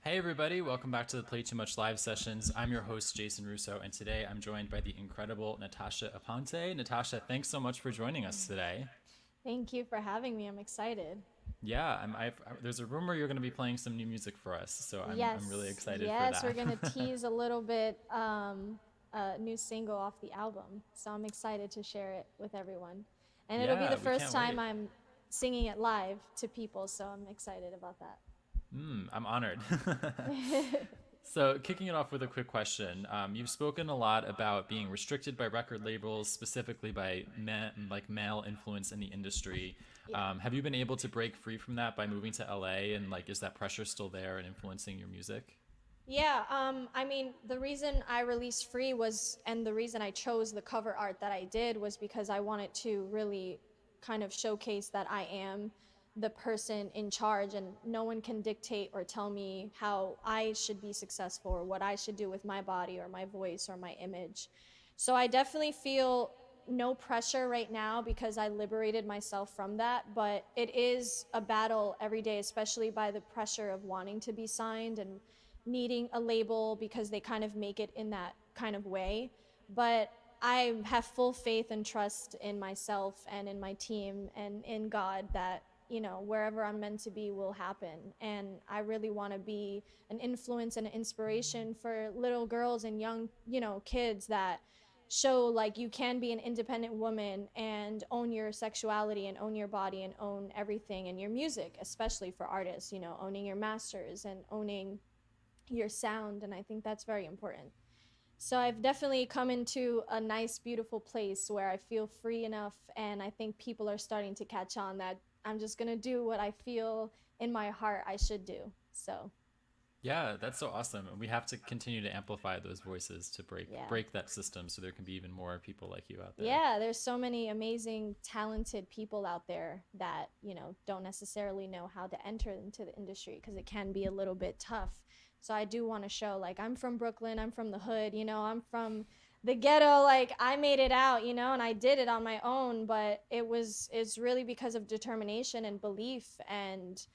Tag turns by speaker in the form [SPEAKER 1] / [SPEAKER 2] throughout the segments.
[SPEAKER 1] Hey everybody, welcome back to the Play Too Much Live sessions. I'm your host, Jason Russo, and today I'm joined by the incredible Natasha Aponte. Natasha, thanks so much for joining us today.
[SPEAKER 2] Thank you for having me. I'm excited.
[SPEAKER 1] Yeah, there's a rumor you're going to be playing some new music for us, so I'm really
[SPEAKER 2] Yes,
[SPEAKER 1] excited for
[SPEAKER 2] yes, we're
[SPEAKER 1] that.
[SPEAKER 2] gonna tease a little bit a new single off the album. So I'm excited to share it with everyone. And it'll be
[SPEAKER 1] Yeah,
[SPEAKER 2] the
[SPEAKER 1] we
[SPEAKER 2] first
[SPEAKER 1] can't
[SPEAKER 2] time
[SPEAKER 1] wait.
[SPEAKER 2] I'm singing it live to people, so I'm excited about that.
[SPEAKER 1] I'm honored. So, kicking it off with a quick question. You've spoken a lot about being restricted by record labels, specifically by male influence in the industry.
[SPEAKER 2] Yeah.
[SPEAKER 1] Have you been able to break free from that by moving to LA? And is that pressure still there and influencing your music?
[SPEAKER 2] Yeah, I mean, the reason I released Free was, and the reason I chose the cover art that I did was because I wanted to really kind of showcase that I am the person in charge and no one can dictate or tell me how I should be successful or what I should do with my body or my voice or my image. So I definitely feel no pressure right now because I liberated myself from that, but it is a battle every day, especially by the pressure of wanting to be signed and needing a label because they kind of make it in that kind of way. But I have full faith and trust in myself and in my team and in God that, wherever I'm meant to be will happen. And I really want to be an influence and an inspiration for little girls and young, kids that show like you can be an independent woman and own your sexuality and own your body and own everything and your music, especially for artists, owning your masters and owning your sound. And I think that's very important. So I've definitely come into a nice, beautiful place where I feel free enough, and I think people are starting to catch on that I'm just gonna do what I feel in my heart I should do. So
[SPEAKER 1] Yeah, that's so awesome. And we have to continue to amplify those voices to
[SPEAKER 2] yeah.
[SPEAKER 1] break that system so there can be even more people like you out there.
[SPEAKER 2] Yeah, there's so many amazing, talented people out there that, don't necessarily know how to enter into the industry because it can be a little bit tough. So I do want to show, like, I'm from Brooklyn, I'm from the hood, I'm from the ghetto, like, I made it out, and I did it on my own, but it's really because of determination and belief and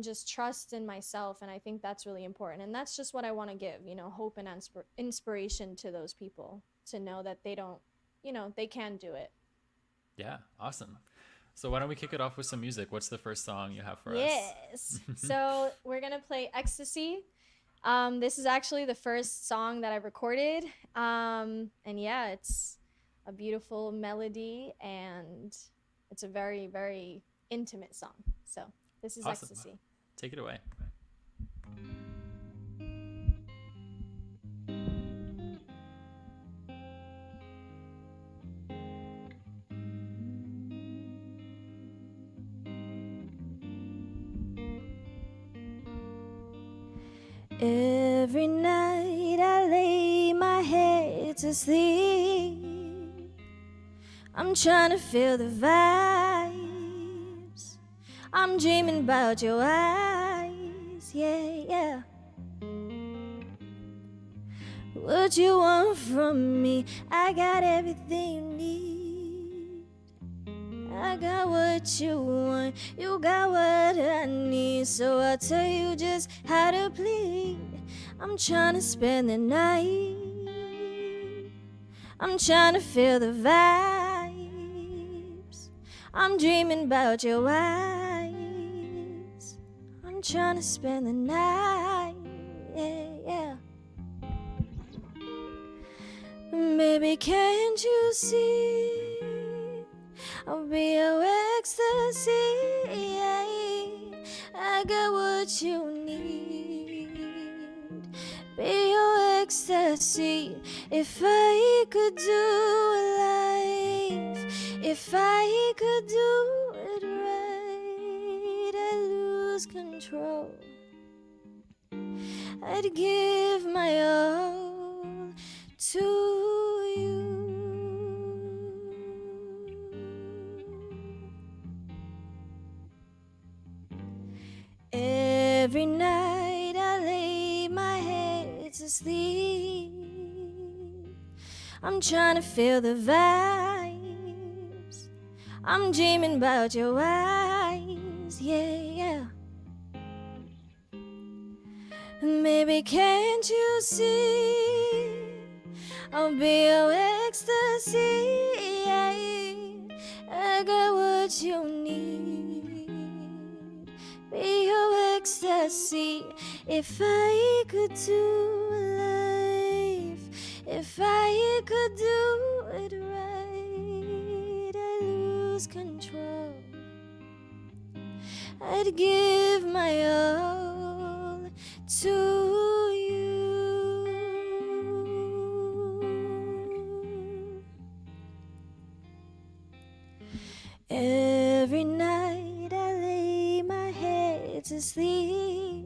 [SPEAKER 2] just trust in myself. And I think that's really important. And that's just what I want to give, hope and inspiration to those people to know that they don't, they can do it.
[SPEAKER 1] Yeah, awesome. So why don't we kick it off with some music? What's the first song you have for us?
[SPEAKER 2] Yes. So we're going to play Ecstasy. This is actually the first song that I recorded. And yeah, it's a beautiful melody and it's a very, very intimate song. So this is
[SPEAKER 1] Awesome.
[SPEAKER 2] Ecstasy.
[SPEAKER 1] Take it away.
[SPEAKER 2] Every night I lay my head to sleep. I'm trying to feel the vibes. I'm dreaming about your eyes, yeah, yeah. What you want from me? I got everything you need. I got what you want, you got what I need. So I'll tell you just how to plead. I'm trying to spend the night. I'm trying to feel the vibes. I'm dreaming about your eyes. I'm trying to spend the night, yeah, yeah. Baby, can't you see? I'll be your ecstasy, yeah. I got what you need. Be your ecstasy. If I could do life, if I could do it right, I'd lose control. I'd give my all to you. Every night I lay my head to sleep. I'm trying to feel the vibes. I'm dreaming about your eyes, yeah, yeah. Maybe can't you see I'll be your ecstasy. I got what you need. Be your ecstasy. If I could do life, if I could do it right, I'd lose control. I'd give my all to you. Every night I lay my head to sleep.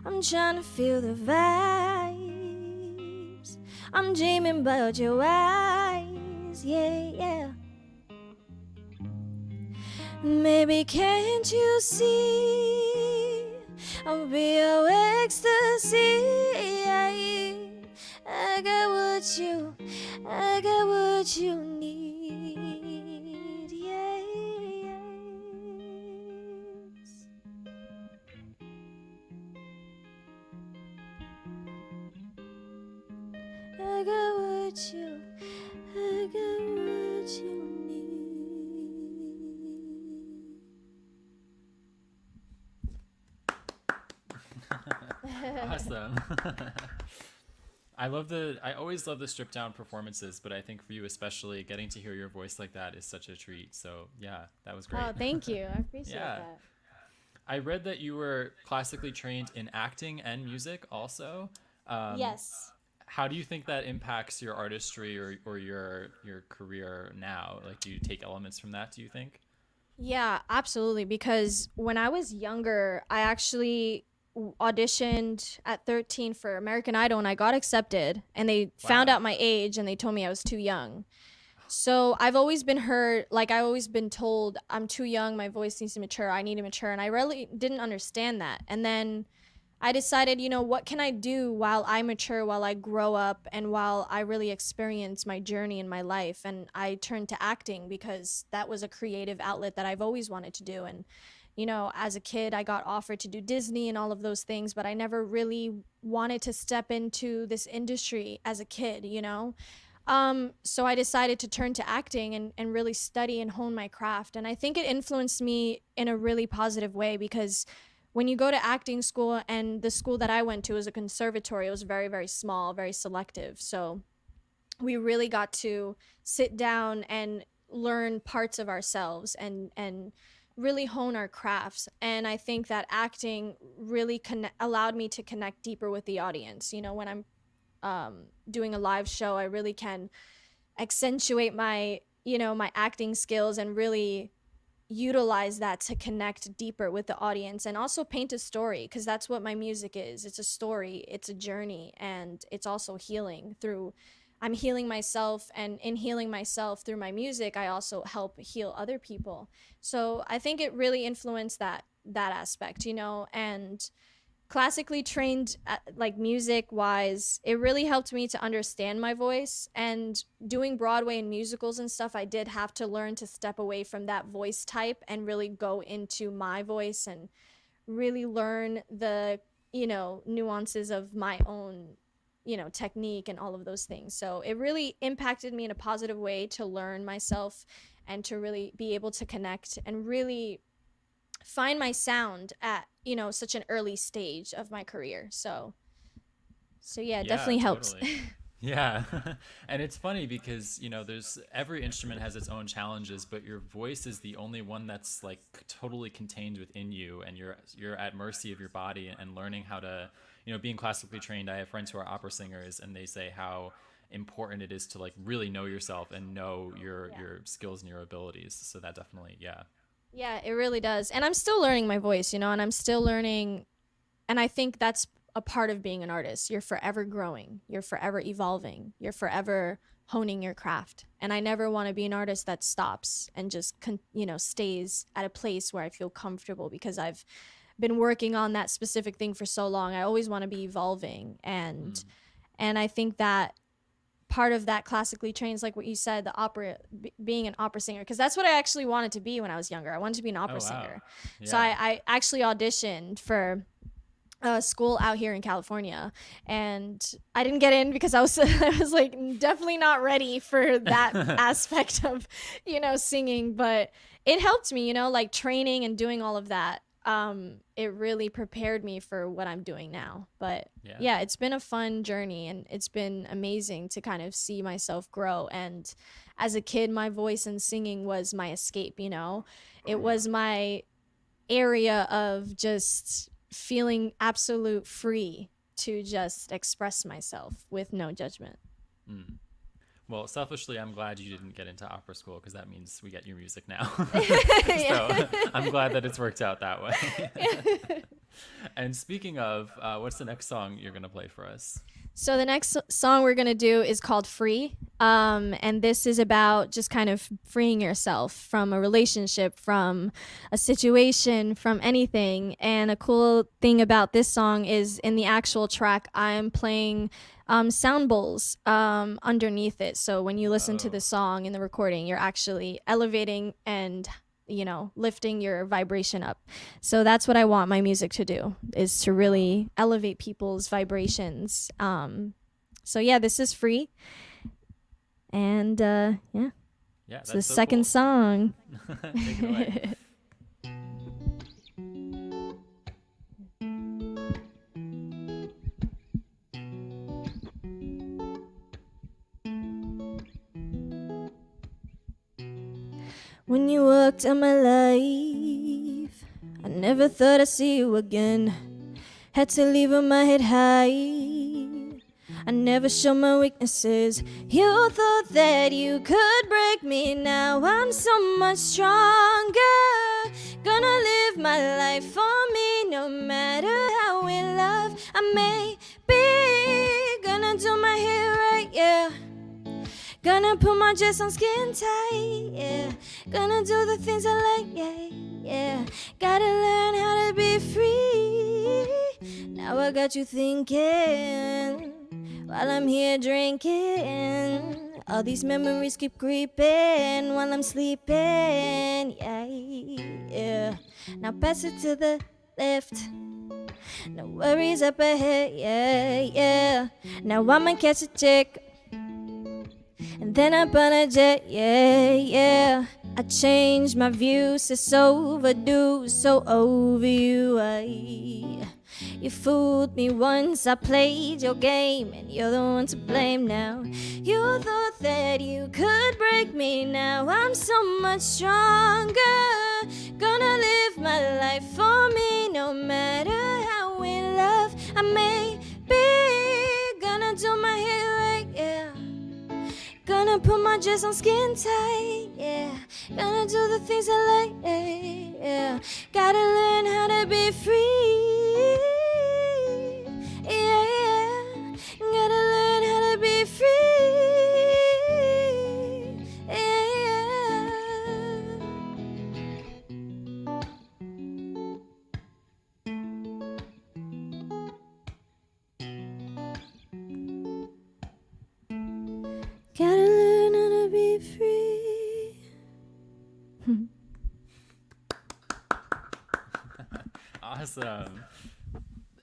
[SPEAKER 2] I'm trying to feel the vibes. I'm dreaming about your eyes, yeah, yeah. Maybe can't you see I'll be your ecstasy. I got what you need, yes. I got what you need.
[SPEAKER 1] Awesome. I always love the stripped down performances, but I think for you especially, getting to hear your voice like that is such a treat. So yeah, that was great.
[SPEAKER 2] Oh, thank you. I appreciate
[SPEAKER 1] Yeah.
[SPEAKER 2] that.
[SPEAKER 1] I read that you were classically trained in acting and music also.
[SPEAKER 2] Yes.
[SPEAKER 1] How do you think that impacts your artistry or your career now? Like, do you take elements from that, do you think?
[SPEAKER 2] Yeah, absolutely. Because when I was younger, I actually auditioned at 13 for American Idol and I got accepted. And they found
[SPEAKER 1] Wow.
[SPEAKER 2] out my age and they told me I was too young. So I've always been heard, like I've always been told I'm too young, my voice needs to mature, I need to mature. And I really didn't understand that. And then I decided, what can I do while I mature, while I grow up, and while I really experience my journey in my life? And I turned to acting because that was a creative outlet that I've always wanted to do. And, as a kid, I got offered to do Disney and all of those things, but I never really wanted to step into this industry as a kid. So I decided to turn to acting and really study and hone my craft. And I think it influenced me in a really positive way because when you go to acting school, and the school that I went to was a conservatory, it was very, very small, very selective. So we really got to sit down and learn parts of ourselves and really hone our crafts. And I think that acting really allowed me to connect deeper with the audience. When I'm doing a live show, I really can accentuate my acting skills and really utilize that to connect deeper with the audience and also paint a story, because that's what my music is. It's a story, it's a journey, and it's also healing. I'm healing myself, and in healing myself through my music, I also help heal other people. So I think it really influenced that aspect, and classically trained, like music wise, it really helped me to understand my voice. And doing Broadway and musicals and stuff, I did have to learn to step away from that voice type and really go into my voice and really learn the nuances of my own technique and all of those things. So it really impacted me in a positive way to learn myself and to really be able to connect and really find my sound at such an early stage of my career. So yeah, it
[SPEAKER 1] Yeah,
[SPEAKER 2] definitely helps.
[SPEAKER 1] totally. Yeah. And it's funny because, there's every instrument has its own challenges, but your voice is the only one that's like totally contained within you, and you're at mercy of your body and learning how to, being classically trained. I have friends who are opera singers, and they say how important it is to like really know yourself and know your skills and your abilities. So that definitely, yeah.
[SPEAKER 2] Yeah, it really does. And I'm still learning my voice, and I'm still learning. And I think that's a part of being an artist. You're forever growing, you're forever evolving, you're forever honing your craft. And I never want to be an artist that stops and just, stays at a place where I feel comfortable, because I've been working on that specific thing for so long. I always want to be evolving. And
[SPEAKER 1] Mm.
[SPEAKER 2] I think that part of that classically trains, like what you said, the opera, being an opera singer, because that's what I actually wanted to be when I was younger. I wanted to be an opera
[SPEAKER 1] Oh, wow.
[SPEAKER 2] singer. So
[SPEAKER 1] Yeah.
[SPEAKER 2] I actually auditioned for school out here in California, and I didn't get in because I was I was like definitely not ready for that aspect of, singing, but it helped me, like training and doing all of that. It really prepared me for what I'm doing now. But
[SPEAKER 1] Yeah.
[SPEAKER 2] yeah, it's been a fun journey, and it's been amazing to kind of see myself grow. And as a kid, my voice and singing was my escape, it was my area of just feeling absolute free to just express myself with no judgment.
[SPEAKER 1] Mm. Well, selfishly, I'm glad you didn't get into opera school because that means we get your music now. So I'm glad that it's worked out that way. And speaking of, what's the next song you're going to play for us?
[SPEAKER 2] So the next song we're going to do is called Free. And this is about just kind of freeing yourself from a relationship, from a situation, from anything. And a cool thing about this song is in the actual track, I'm playing sound bowls underneath it. So when you listen to the song in the recording, you're actually elevating and lifting your vibration up. So that's what I want my music to do, is to really elevate people's vibrations. So yeah, this is Free. And yeah.
[SPEAKER 1] Yeah,
[SPEAKER 2] it's the second song.
[SPEAKER 1] Take it away.
[SPEAKER 2] When you walked in my life, I never thought I'd see you again. Had to leave with my head high. I never show my weaknesses. You thought that you could break me. Now I'm so much stronger. Gonna live my life for me, no matter how in love I may be. Gonna do my hair right, yeah. Gonna put my dress on skin tight, yeah. Gonna do the things I like, yeah, yeah. Gotta learn how to be free. Now I got you thinking while I'm here drinking. All these memories keep creeping while I'm sleeping, yeah, yeah. Now pass it to the left. No worries up ahead, yeah, yeah. Now I'ma catch a chick and then up on a jet, yeah, yeah. I changed my views, it's overdue, so over you, you fooled me once, I played your game, and you're the one to blame now. You thought that you could break me, now I'm so much stronger. Gonna live my life for me, no matter how in love I may be. Gonna do my hair right, yeah. Gonna put my dress on skin tight, yeah. Gonna do the things I like, yeah. Gotta learn how to be free, yeah, yeah. Gotta learn how to be free, yeah, yeah. Gotta learn how to be free.
[SPEAKER 1] Awesome.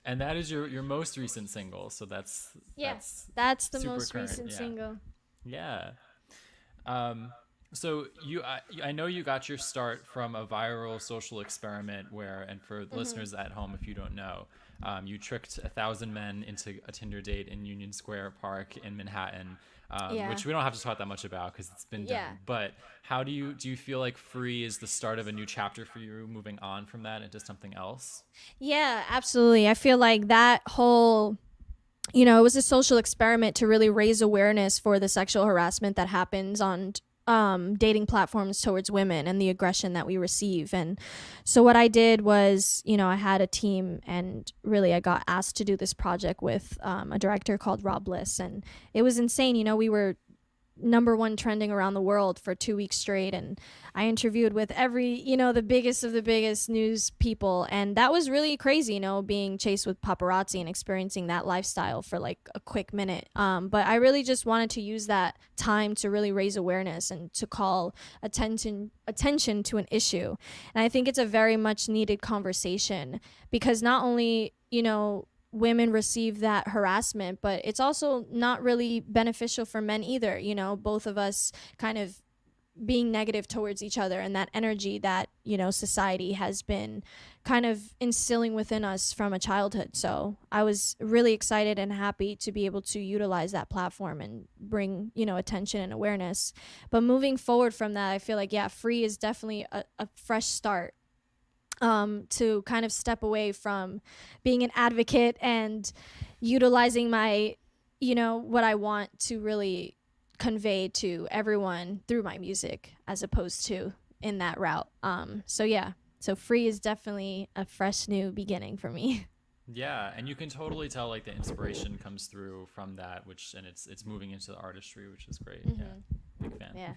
[SPEAKER 1] And that is your most recent single, so that's
[SPEAKER 2] that's the
[SPEAKER 1] super
[SPEAKER 2] most
[SPEAKER 1] current,
[SPEAKER 2] recent
[SPEAKER 1] yeah.
[SPEAKER 2] single.
[SPEAKER 1] Yeah. So I know you got your start from a viral social experiment where, and for the listeners at home, if you don't know, you tricked 1,000 men into a Tinder date in Union Square Park in Manhattan, which we don't have to talk that much about because it's been done.
[SPEAKER 2] Yeah.
[SPEAKER 1] But how do you feel like Free is the start of a new chapter for you, moving on from that into something else?
[SPEAKER 2] Yeah, absolutely. I feel like that whole, it was a social experiment to really raise awareness for the sexual harassment that happens on dating platforms towards women and the aggression that we receive. And so what I did was, I had a team, and really I got asked to do this project with a director called Rob Bliss, and it was insane. We were #1 trending around the world for 2 weeks straight, and I interviewed with every, the biggest of the biggest news people, and that was really crazy, being chased with paparazzi and experiencing that lifestyle for like a quick minute. But I really just wanted to use that time to really raise awareness and to call attention to an issue. And I think it's a very much needed conversation, because not only, women receive that harassment, but it's also not really beneficial for men either. Both of us kind of being negative towards each other, and that energy that, society has been kind of instilling within us from a childhood. So I was really excited and happy to be able to utilize that platform and bring, attention and awareness. But moving forward from that, I feel like, yeah, Free is definitely a fresh start, to kind of step away from being an advocate and utilizing my, what I want to really convey to everyone through my music, as opposed to in that route. So Free is definitely a fresh new beginning for me.
[SPEAKER 1] Yeah, and you can totally tell like the inspiration comes through from that, and it's moving into the artistry, which is great.
[SPEAKER 2] Mm-hmm.
[SPEAKER 1] Yeah, big fan.
[SPEAKER 2] Yeah.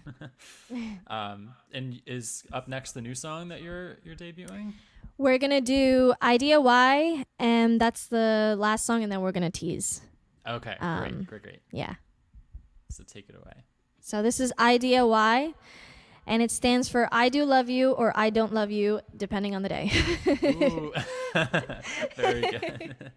[SPEAKER 1] And is up next the new song that you're debuting?
[SPEAKER 2] We're gonna do Idea Why, and that's the last song, and then we're gonna tease.
[SPEAKER 1] Okay, great.
[SPEAKER 2] Yeah.
[SPEAKER 1] So take it away.
[SPEAKER 2] So this is Idea Why, and it stands for I do love you or I don't love you, depending on the day.
[SPEAKER 1] Ooh. Very good.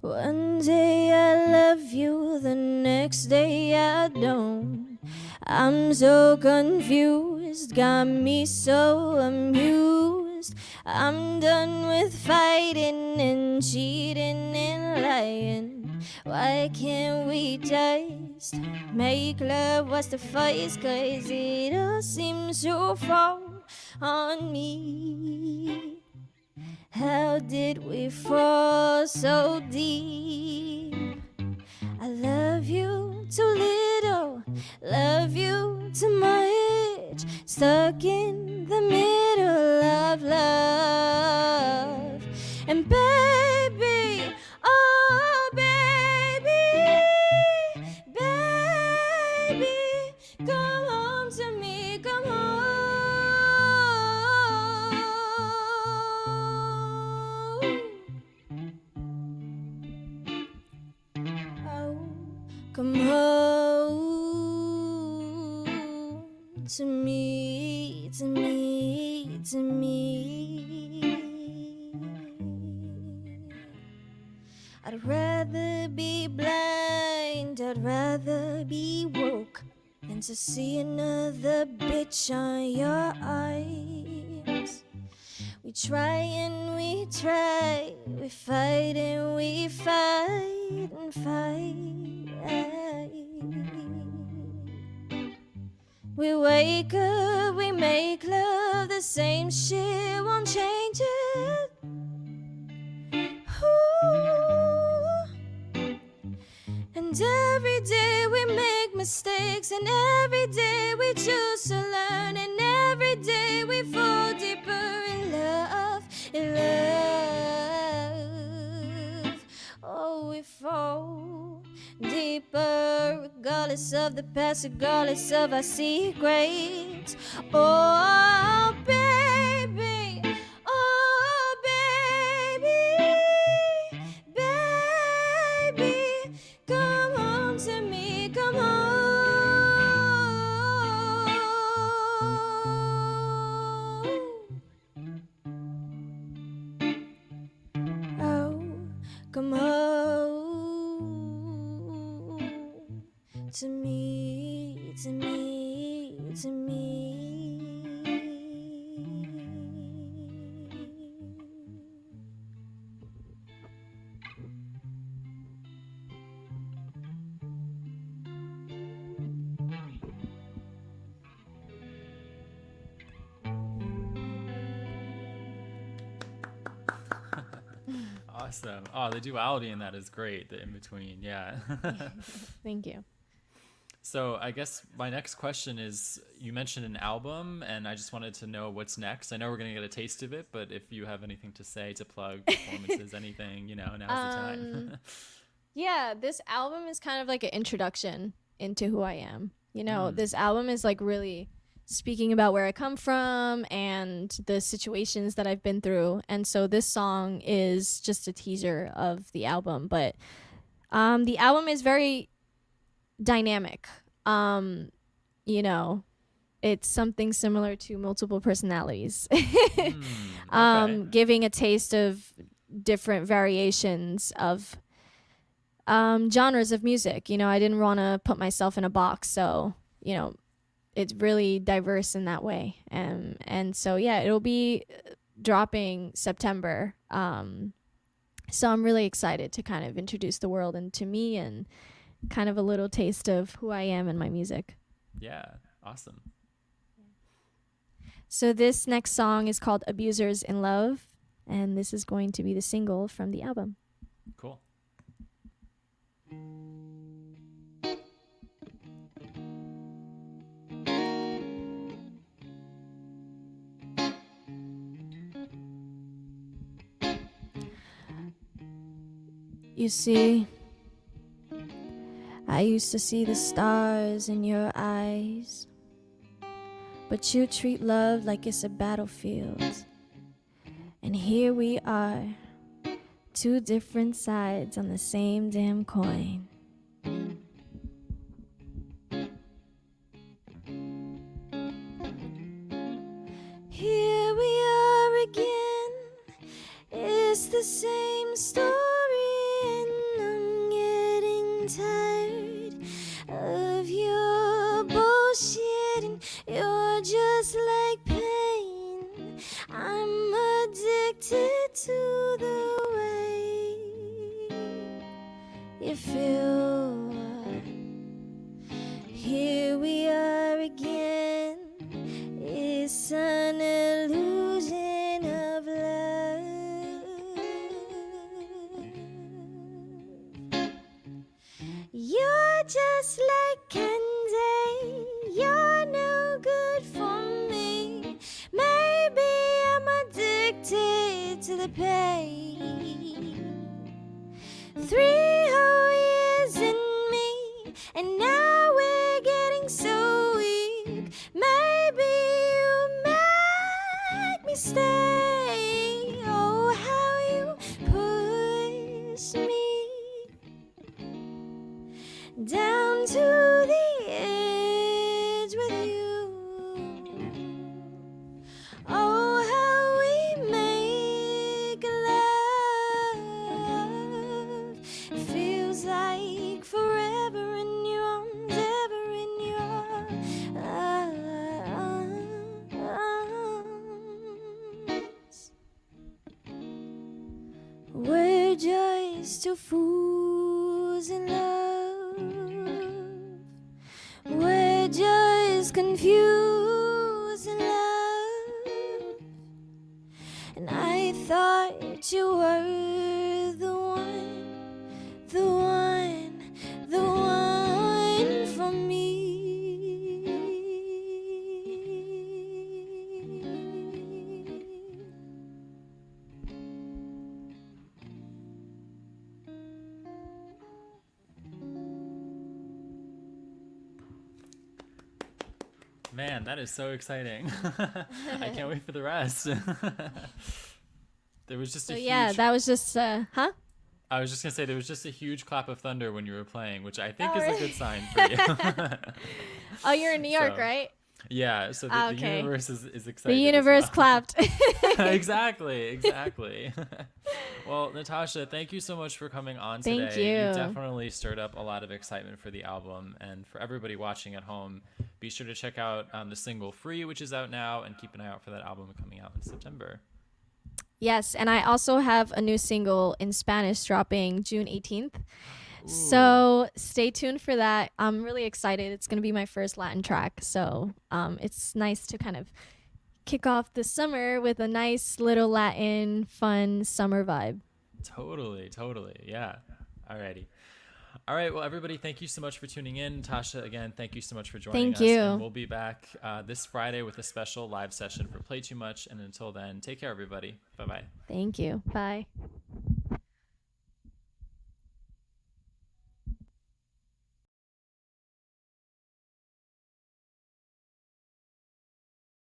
[SPEAKER 2] One day I love you, the next day I don't. I'm so confused, got me so amused. I'm done with fighting and cheating and lying. Why can't we just make love? What's the fuss? 'Cause it all seems to fall on me. How did we fall so deep? I love you too little, love you too much, stuck in the middle of love. And baby, oh baby, baby, come home to me, come home. Come home to me, to me, to me. I'd rather be blind, I'd rather be woke, than to see another bitch on your eyes. We try and we try, we fight and we fight and fight. We wake up, we make love, the same shit won't change it. Ooh. And every day we make mistakes, and every day we choose to learn, and every day we fall deeper in love, in love. Oh, we fall deeper, regardless of the past, regardless of our secrets. Oh, baby, oh, baby, baby, come home to me, come home. Oh, come home to me, to me, to me.
[SPEAKER 1] Awesome. Oh, the duality in that is great. The in between, yeah.
[SPEAKER 2] Thank you.
[SPEAKER 1] So I guess my next question is, you mentioned an album, and I just wanted to know what's next. I know we're gonna get a taste of it, but if you have anything to say, to plug performances, anything, now's the time.
[SPEAKER 2] Um, yeah, this album is kind of like an introduction into who I am.
[SPEAKER 1] Mm,
[SPEAKER 2] This album is like really speaking about where I come from and the situations that I've been through. And so this song is just a teaser of the album, but the album is very dynamic. Um, you know, it's something similar to multiple personalities.
[SPEAKER 1] okay.
[SPEAKER 2] Giving a taste of different variations of genres of music. I didn't want to put myself in a box, so it's really diverse in that way. And so yeah, it'll be dropping September. So I'm really excited to kind of introduce the world into me and kind of a little taste of who I am and my music.
[SPEAKER 1] Yeah. Awesome.
[SPEAKER 2] So this next song is called Abusers in Love, and this is going to be the single from the album.
[SPEAKER 1] Cool.
[SPEAKER 2] You see, I used to see the stars in your eyes, but you treat love like it's a battlefield. And here we are, two different sides on the same damn coin. Here we are again, it's the same story, and I'm getting tired of your bullshit, and you're just like pain. I'm addicted to the way you feel. Here we are again, it's an illusion of love. You're just like candy, you're no good for me. Maybe I'm addicted to the pain. 3 whole years in me, and now we're getting so weak. Maybe you make me stay. Oh, how you push me down to the edge with you. Oh, how we make love. It feels like forever in your arms, ever in your arms. We're just two fools in love. We're just confused in love. And I thought you were the one, the one, the one for me.
[SPEAKER 1] Man, that is so exciting. I can't wait for the rest. There was just
[SPEAKER 2] So
[SPEAKER 1] a
[SPEAKER 2] yeah,
[SPEAKER 1] huge
[SPEAKER 2] that was just huh?
[SPEAKER 1] I was just gonna say there was just a huge clap of thunder when you were playing, which I think
[SPEAKER 2] Oh,
[SPEAKER 1] is a
[SPEAKER 2] really?
[SPEAKER 1] good sign for you.
[SPEAKER 2] Oh, you're in New York,
[SPEAKER 1] So,
[SPEAKER 2] right?
[SPEAKER 1] yeah, so the
[SPEAKER 2] Okay.
[SPEAKER 1] universe is
[SPEAKER 2] The
[SPEAKER 1] excited
[SPEAKER 2] universe
[SPEAKER 1] as well.
[SPEAKER 2] clapped.
[SPEAKER 1] Exactly. Well, Natasha, thank you so much for coming on
[SPEAKER 2] Thank
[SPEAKER 1] today. You
[SPEAKER 2] you.
[SPEAKER 1] definitely stirred up a lot of excitement for the album, and for everybody watching at home, be sure to check out the single "Free," which is out now, and keep an eye out for that album coming out in September.
[SPEAKER 2] Yes, and I also have a new single in Spanish dropping June 18th.
[SPEAKER 1] Ooh,
[SPEAKER 2] So stay tuned for that. I'm really excited. It's going to be my first Latin track. So it's nice to kind of kick off the summer with a nice little Latin, fun summer vibe.
[SPEAKER 1] totally, yeah. Alrighty. All right. Well, everybody, thank you so much for tuning in. Tasha, again, thank you so much for joining
[SPEAKER 2] Thank
[SPEAKER 1] us.
[SPEAKER 2] you.
[SPEAKER 1] And we'll be back this Friday with a special live session for Play Too Much. And until then, take care, everybody. Bye-bye.
[SPEAKER 2] Thank you. Bye.